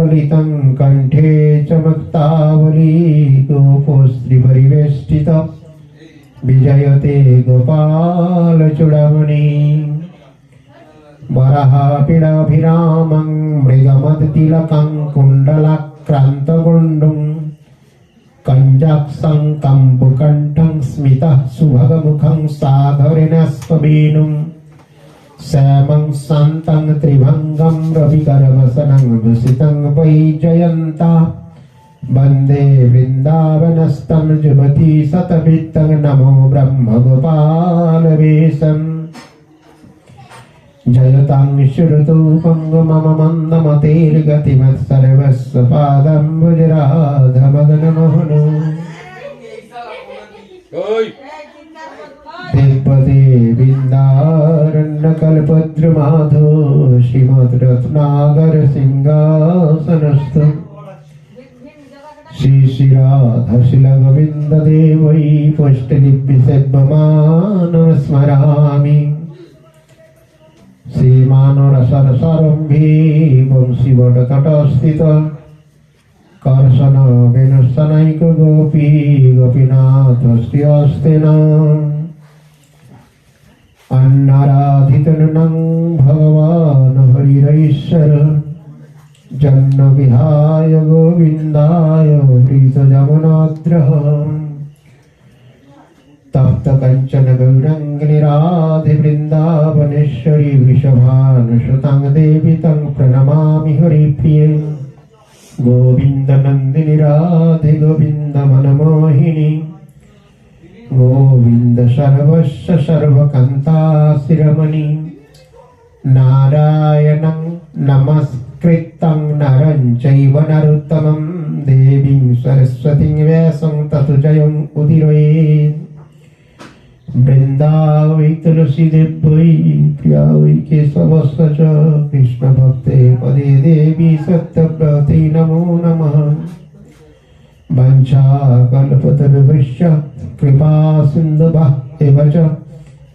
ललितं कंठे च मुक्तावली गोपोस्त्रि परिवेष्टित विजयते गोपाल चूड़ामणि वराहपीडाभिरामं मृगमदतिलकं कुण्डलाक्रान्तगुण्डुं कञ्जाक्षं कम्बुकण्ठं स्मितः सुभगमुखं साधरेणस्ववेणुं श्यामं शान्तं त्रिभङ्गं रविकरवसनं भूषितं वैजयन्ता वन्दे वृन्दावनस्थं जुबती शतभित्तं नमो ब्रह्मगोपालवेशम् जयतां श्रुतूपं मम मन्दमतेर्गतिमत्सर्वस्य पादम्बुजराधमदनमोहनो देवपदे बिन्दारण्यकल्पद्रुमाधो श्रीमद्रत्नागर सिंहासनस्थ श्री श्रीराधशिलगोविन्ददेवै पुष्टिदिव्यसेव्यमानं स्मरामि श्रीमानरसरसारम्भे वंशीवटतटस्थित कर्षण वेणुसनैक गोपी गोपीनाथ श्रीहस्तेन अन्नाराधितनुनं भगवान् हरिरईश्वर जन्न विहाय गोविन्दाय प्रीतजमुनाद्रः तप्त कंचन गौरंगिनी राधे वृंदावनेश्वरी वृषभानुसुतं देवी तं प्रणमामि हरिप्रिये गोविंद नंदिनी राधे गोविंद मनमोहिनी गोविंद सर्वस्य सर्वकान्ता शिरोमणि नारायणं नमस्कृतं नरं चैव नरोत्तमं देवीं सरस्वतीं व्यासं ततो जयम् उदीरयेत् वृंदावै तुलसी देवै प्रिया वै केशवस्य च कृष्ण भक्ते पदे देवी सत्यव्रते नमो नमः वंशाकल्पतरुभ्यश्च कृपा सिन्धुभ्यः एव च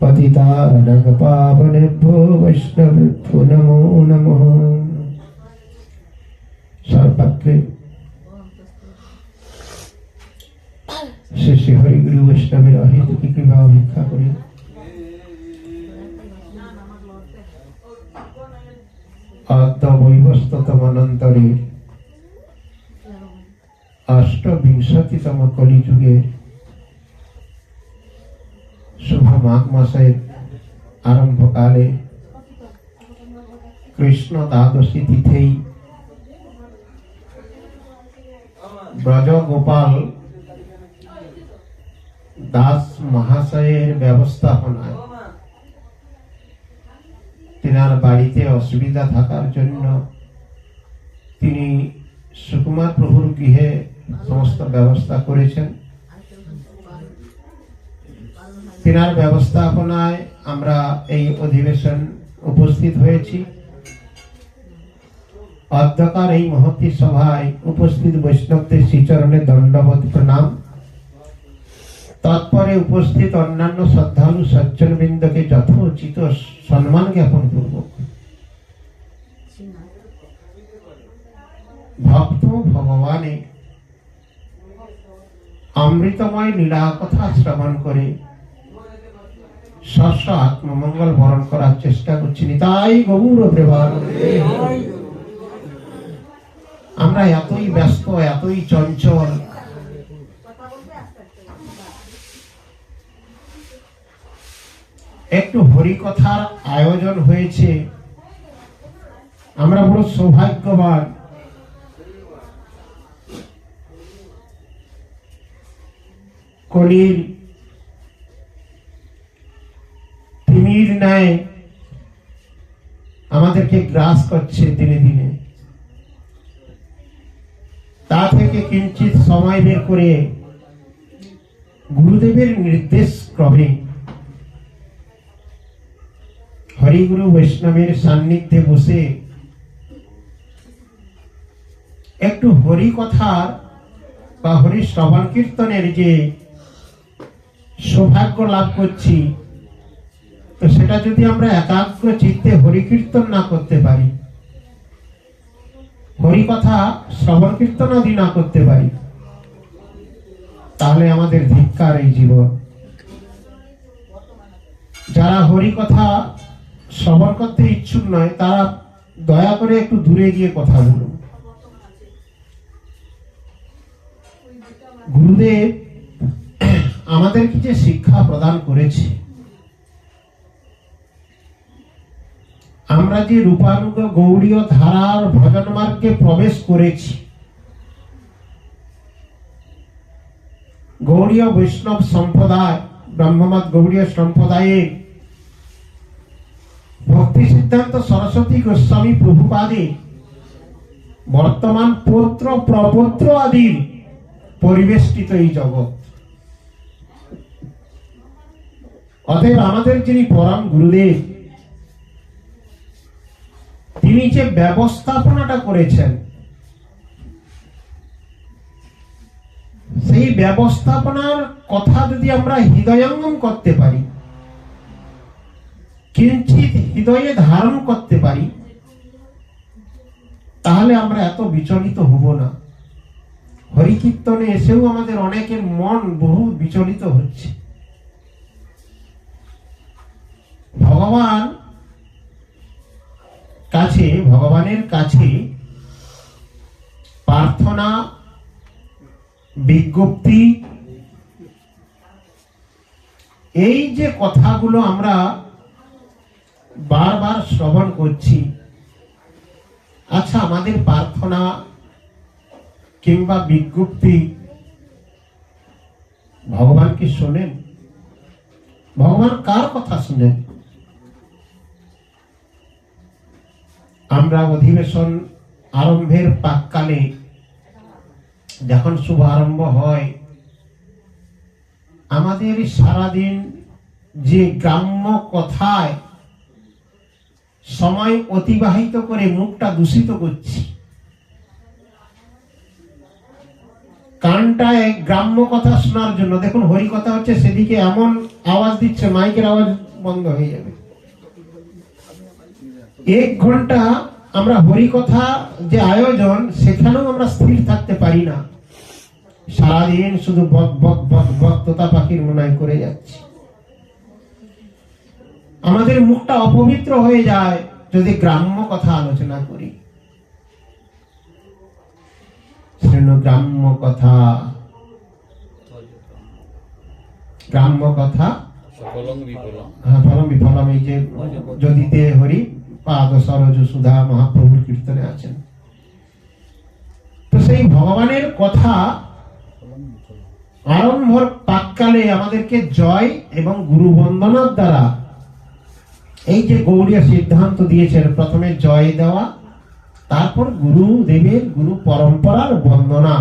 पतितानां पावनेभ्यो वैष्णवेभ्यो नमो नमः सर्वत्र श्री श्री हरि गुरु वैष्णवेर अहित की कृपा भिक्षा करी आत्मवैवस्ततमनन्तरे अष्टविंशतितम कलिजुगे शुभ माघ मासेर आरम्भकाले कृष्ण द्वादशी तिथि ब्रज गोपाल दास महाशয়ের ব্যবস্থাপনায় তিনার বাড়িতে অসুবিধা থাকার জন্য তিনি সুকুমার প্রভুর গৃহে সমস্ত ব্যবস্থা করেছেন। তিনার ব্যবস্থাপনায় আমরা এই অধিবেশন উপস্থিত হয়েছি। অধ্যকার এই মহতী সভায় উপস্থিত বৈষ্ণবদের শ্রীচরণে দণ্ডবত প্রণাম। তৎপরে উপস্থিত অন্যান্য শ্রদ্ধালু সজ্জনবৃন্দকে যথোচিত সম্মান জ্ঞাপন পূর্বক ভক্ত ভগবানে অমৃতময় লীলা কথা শ্রবণ করে স্ব আত্মমঙ্গল বরণ করার চেষ্টা করছি। তাই গৌর প্রেমানন্দে আমরা এতই ব্যস্ত, এতই চঞ্চল, একটু হরিকথার আয়োজন হয়েছে, আমরা বড় সৌভাগ্যবান। কলির তিমির ন্যায় আমাদেরকে গ্রাস করছে দিনে দিনে। তা থেকে কিঞ্চিত সময় বের করে গুরুদেবের নির্দেশ ক্রমে হরিগুরু বৈষ্ণবের সান্নিধ্যে বসে একটু হরি কথার বা হরি শ্রবণ কীর্তনের যে সৌভাগ্য লাভ করছি, তো সেটা যদি আমরা একাগ্র চিত্তে হরি কীর্তন না করতে পারি হরি কথা শ্রবণ কীর্তন আদি না করতে পারি, তাহলে আমাদের ধিক্কার এই জীবন। যারা হরি কথা শ্রবণ করতে ইচ্ছুক নয়, তারা দয়া করে একটু দূরে গিয়ে কথা বলুন। গুরুদেব আমাদেরকে যে শিক্ষা প্রদান করেছে, আমরা যে রূপানুগ গৌড়ীয় ধারার ভজন মার্গে প্রবেশ করেছি, গৌড়ীয় বৈষ্ণব সম্প্রদায়, ব্রহ্মমত গৌড়ীয় সম্প্রদায়ে ভক্তি সিদ্ধান্ত সরস্বতী গোস্বামী প্রভুপাদে বর্তমান পৌত্র প্রপৌত্র আদির পরিবেষ্টিত এই জগৎ। অতএব আমাদের যিনি পরম গুরুদেব, তিনি যে ব্যবস্থাপনাটা করেছেন, সেই ব্যবস্থাপনার কথা যদি আমরা হৃদয়ঙ্গম করতে পারি, কিঞ্চিত হৃদয়ে ধারণ করতে পারি, তাহলে আমরা এত বিচলিত হব না। হরিকীর্তনে এসেও আমাদের অনেকের মন বহু বিচলিত হচ্ছে। ভগবানের কাছে প্রার্থনা, বিজ্ঞপ্তি, এই যে কথাগুলো আমরা বারবার শ্রবণ করছি, আচ্ছা আমাদের প্রার্থনা কিংবা বিজ্ঞপ্তি ভগবান কি শোনেন? ভগবান কার কথা শুনেন? আমরা অধিবেশন আরম্ভের প্রাক্কালে যখন শুভ আরম্ভ হয়, আমাদের সারাদিন যে গ্রাম্য কথায় সময় অতিবাহিত করে মুখটা দূষিত করছি, কানটায় গ্রাম্য কথা শোনার জন্য, দেখুন হরি কথা হচ্ছে সেদিকে এমন আওয়াজ দিচ্ছে, মাইকের আওয়াজ বন্ধ হয়ে যাবে। 1 ঘন্টা আমরা হরি কথা যে আয়োজন, সেখানেও আমরা স্থির থাকতে পারি না, সারাদিন শুধু বক বক বক বক তোতা পাখির মনায় করে যাচ্ছি। আমাদের মুখটা অপবিত্র হয়ে যায় যদি গ্রাম্য কথা আলোচনা করি। গ্রাম্য কথা, গ্রাম্য কথা ফলম বিফলম, এই যে যদি তে হরি পাদ সরজ সুধা মহাপ্রভুর কীর্তনে আছেন। তো সেই ভগবানের কথা আরম্ভর প্রাক্কালে আমাদেরকে জয় এবং গুরু বন্দনার দ্বারা, এই যে গৌড়ীয় সিদ্ধান্ত দিয়েছেন, প্রথমে জয় দেওয়া, তারপর গুরুদেবের গুরু পরম্পরার বন্দনা,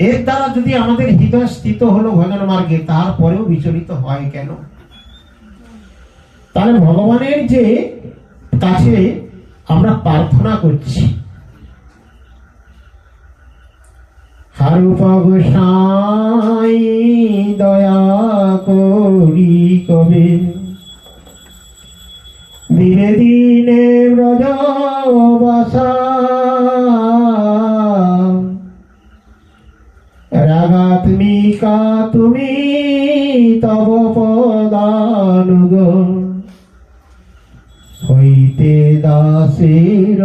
এর দ্বারা যদি আমাদের হৃদয় স্থিত হলো ভজন মার্গে, তারপরেও বিচলিত হয় কেন? তাহলে ভগবানের যে কাছে আমরা প্রার্থনা করছি, হারূপ গোসাই দয়া করি কবে, দিনে দিনে ব্রজবাসা, রাগাত্মিকা তুমি তব পদানুগ, হইতে দাসের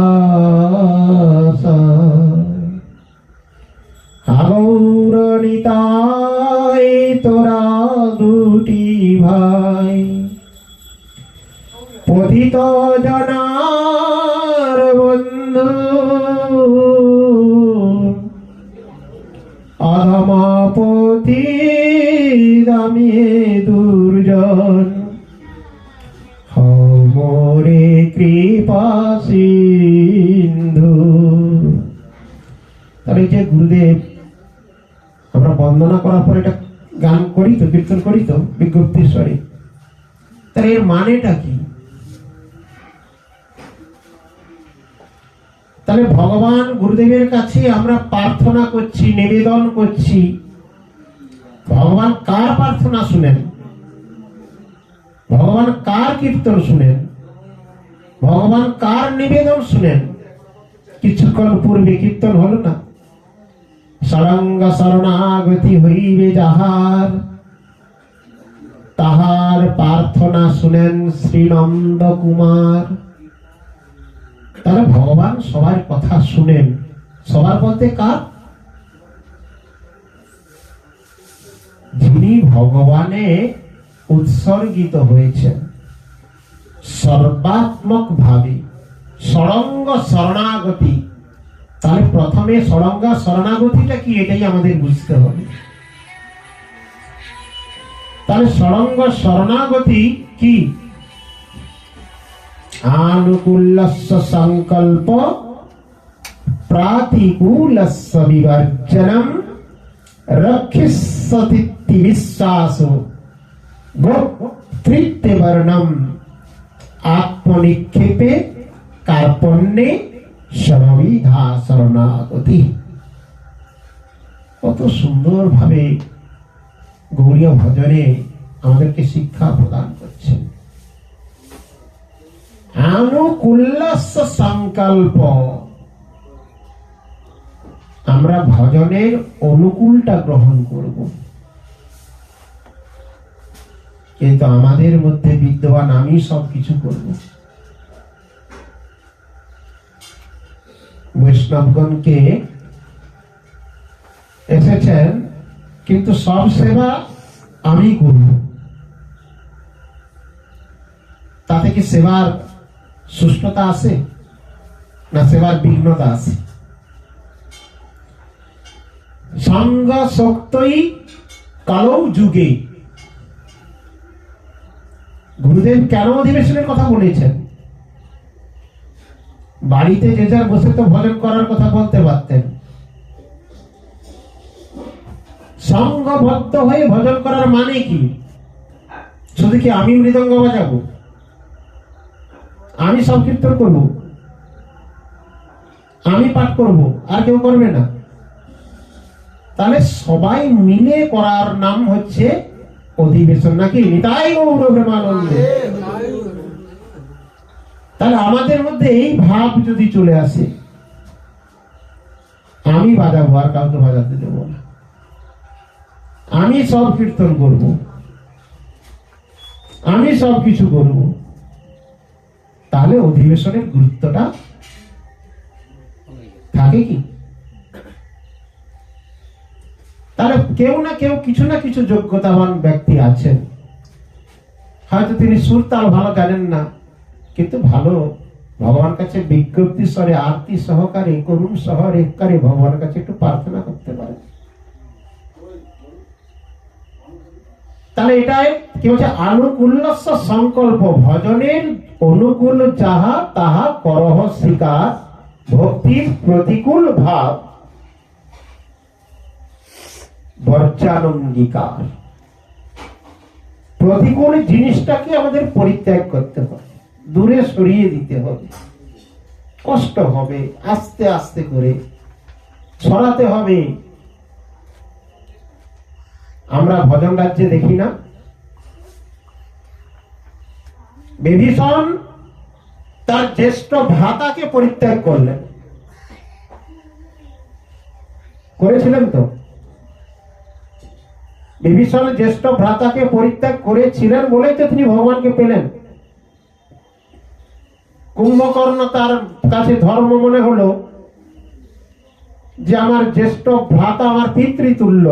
আশা, গৌর নিতাই তোরা দুটি ভাই, পতিত জনার বন্ধু, অধমপতি দামিয়ে দুর্জন, মোরে কৃপা সিন্ধু। তাহলে যে গুরুদেব আমরা বন্দনা করার পর এটা গান করি তো, কীর্তন করি তো বিজ্ঞপ্তির স্বরে, তাহলে এর মানেটা কি? তাহলে ভগবান গুরুদেবের কাছে আমরা প্রার্থনা করছি, নিবেদন করছি। ভগবান কার প্রার্থনা শুনেন? ভগবান কার কীর্তন শুনেন? ভগবান কার নিবেদন শুনেন? কিছুক্ষণ পূর্বে কীর্তন হলো না, সরঙ্গ শরণাগতি হইবে যাহার, তাহার প্রার্থনা শুনেন শ্রী নন্দ কুমার। তাহলে ভগবান সবার কথা শুনেন। সবার বলতে কার? যিনি ভগবানে উৎসর্গিত হয়েছেন সর্বাত্মক ভাবে, সরঙ্গ শরণাগতি। তাহলে প্রথমে সরঙ্গ শরণাগতিটা কি, এটাই আমাদের বুঝতে হবে। তাহলে সরঙ্গ শরণাগতি কি? আনুকূল্যস্য সংকল্প প্রাতিকূলস্য বিবর্জনম রক্ষিষ্যতি বিশ্বাসো গোত্রিত্যবর্ণম আত্মনিক্ষেপে কার্পণ্যে সমবিধা শরণাগতি। কত সুন্দর ভাবে গৌড়ীয় ভজনে আমাদেরকে শিক্ষা প্রদান করছেন। আনুকূল্যস্য সংকল্প, আমরা ভজনের অনুকূলটা গ্রহণ করব, কিন্তু আমাদের মধ্যে বিদ্যমান আমি সবকিছু করব। বৈষ্ণবগণকে এসেছেন, কিন্তু সব সেবা আমি করব, তাতে কি সেবার সুষ্ঠুতা আছে না সেবার বিঘ্নতা আছে? সঙ্গ শক্তই কালৌ যুগে। গুরুদেব কেন অধিবেশনের কথা বলেছেন? বাড়িতে যে যার বসে তো ভজন করার কথা বলতে পারতেন। সঙ্গবদ্ধ হয়ে ভজন করার মানে কি? শুধু কি আমি মৃদঙ্গ বাজাবো, আমি সংকীর্তন করব, আমি পাঠ করব, আর কেউ করবে না? তাহলে সবাই মিলে করার নাম হচ্ছে অধিবেশন, নাকি? নিতাই গৌর প্রেমানন্দে। তাহলে আমাদের মধ্যে এই ভাব যদি চলে আসে, আমি বাজাবো আর কাউকে বাজাতে দেবো না, আমি সব কীর্তন করব, আমি সব কিছু করব, তাহলে অধিবেশনের গুরুত্বটা থাকে কি? তাহলে কেউ না কেউ কিছু না কিছু যোগ্যতাবান ব্যক্তি আছেন, হয়তো তিনি সুর তাল ভালো জানেন না, কিন্তু ভালো ভগবান কাছে বিজ্ঞপ্তি স্বরে আরতি সহকারে করুণ সহকারে ভগবানের কাছে একটু প্রার্থনা করতে পারে। তাহলে এটাই কি বলছে? আনুকূল্যস্য সংকল্প, ভজনের অনুকূল যাহা তাহা করহ স্বীকার, ভক্তির প্রতিকূল ভাব বর্জানঙ্গীকার। প্রতিকূল জিনিসটাকে আমাদের পরিত্যাগ করতে হবে, দূরে সরিয়ে দিতে হবে, কষ্ট হবে, আস্তে আস্তে করে সরাতে হবে। আমরা ভজন রাজ্যে দেখি না, বিভীষণ তার জ্যেষ্ঠ ভ্রাতাকে পরিত্যাগ করলেন, করেছিলেন তো? বিভীষণ জ্যেষ্ঠ ভ্রাতাকে পরিত্যাগ করেছিলেন বলেই তো তিনি ভগবানকে পেলেন। কুম্ভকর্ণ তার কাছে ধর্ম মনে হলো যে আমার জ্যেষ্ঠ ভ্রাতা আমার পিতৃতুল্য,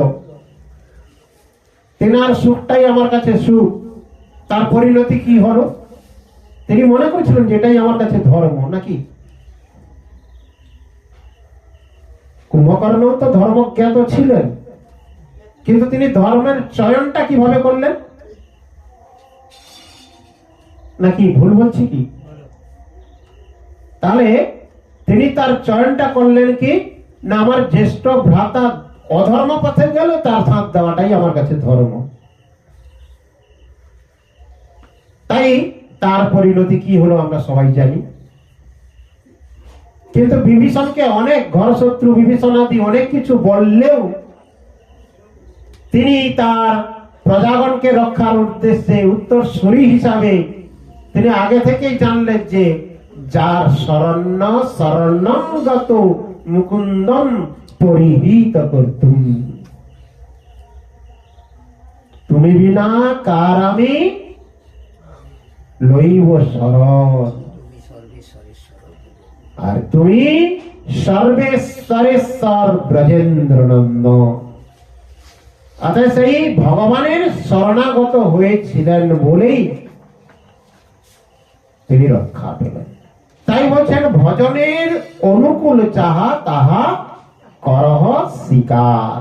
তেনার সুখটাই আমার কাছে সুখ। তার পরিণতি কি হলো? তিনি মনে করেছিলেন যে এটাই আমার কাছে ধর্ম, নাকি? কুম্ভকর্ণ তো ধর্মজ্ঞাত ছিলেন, কিন্তু তিনি ধর্মের চয়নটা কিভাবে করলেন? নাকি ভুল বলছি কি? তাহলে তিনি তার চয়নটা করলেন কি না, আমার জ্যেষ্ঠ ভ্রাতা অধর্ম পথে গেল, তার সাথ দেওয়াটাই আমার কাছে ধর্ম। তাই তার পরিণতি কি হলো আমরা সবাই জানি। কিন্তু বিভীষণকে অনেক ঘর শত্রু বিভীষণাদি অনেক কিছু বললেও তিনি তার প্রজাগণকে রক্ষার উদ্দেশ্যে উত্তরসূরি হিসাবে তিনি আগে থেকেই জানলেন যে যার শরণ্য শরণঙ্গত মুকুন্দম পরিহিত করতুম। তুমি বিনা কার আমি লইব শরণ, আর তুমি সর্বেশ্বরেশ্বর ব্রজেন্দ্র নন্দ। অর্থাৎ সেই ভগবানের শরণাগত হয়েছিলেন বলেই তিনি রক্ষা পেলেন। তাই বলছেন ভজনের অনুকূল যাহা তাহা করহ স্বীকার।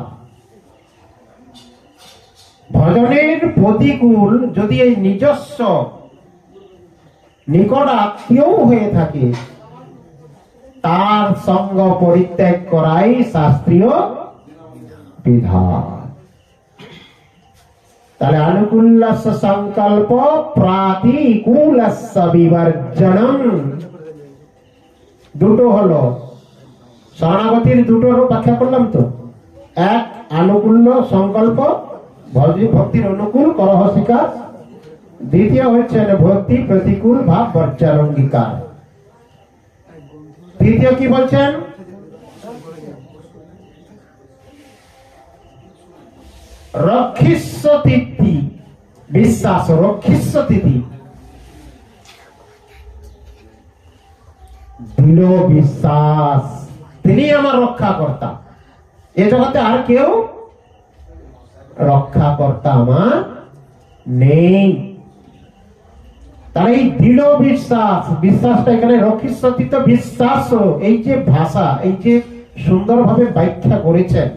ভজনের প্রতিকূল যদি এই নিজস্ব নিকট আত্মীয় হয়ে থাকে, তার সঙ্গ পরিত্যাগ করাই শাস্ত্রীয় বিধান। তাহলে অনুকূলস্য সংকল্প প্রাতিকূলস্য বিবর্জনম। দুটো হলো শরণাগতির, দুটো ব্যাখ্যা করলাম তো। এক, আনুকূল্য সংকল্প, ভক্তির অনুকূল করহ স্বীকার। দ্বিতীয় হচ্ছে ভক্তি প্রতিকূল ভাব বর্জন অঙ্গীকার। তৃতীয় কি বলছেন? রক্ষিষ্য তিথি বিশ্বাস, রক্ষিষ্য তিথি দৃঢ় বিশ্বাস, তিনি আমার রক্ষাকর্তা, এ জগতে আর কেউ রক্ষাকর্তা আমার নেই। তাহলে এই দৃঢ় বিশ্বাস, বিশ্বাসটা এখানে রক্ষিষ্য তিথি বিশ্বাস, এই যে ভাষা, এই যে সুন্দরভাবে ব্যাখ্যা করেছেন,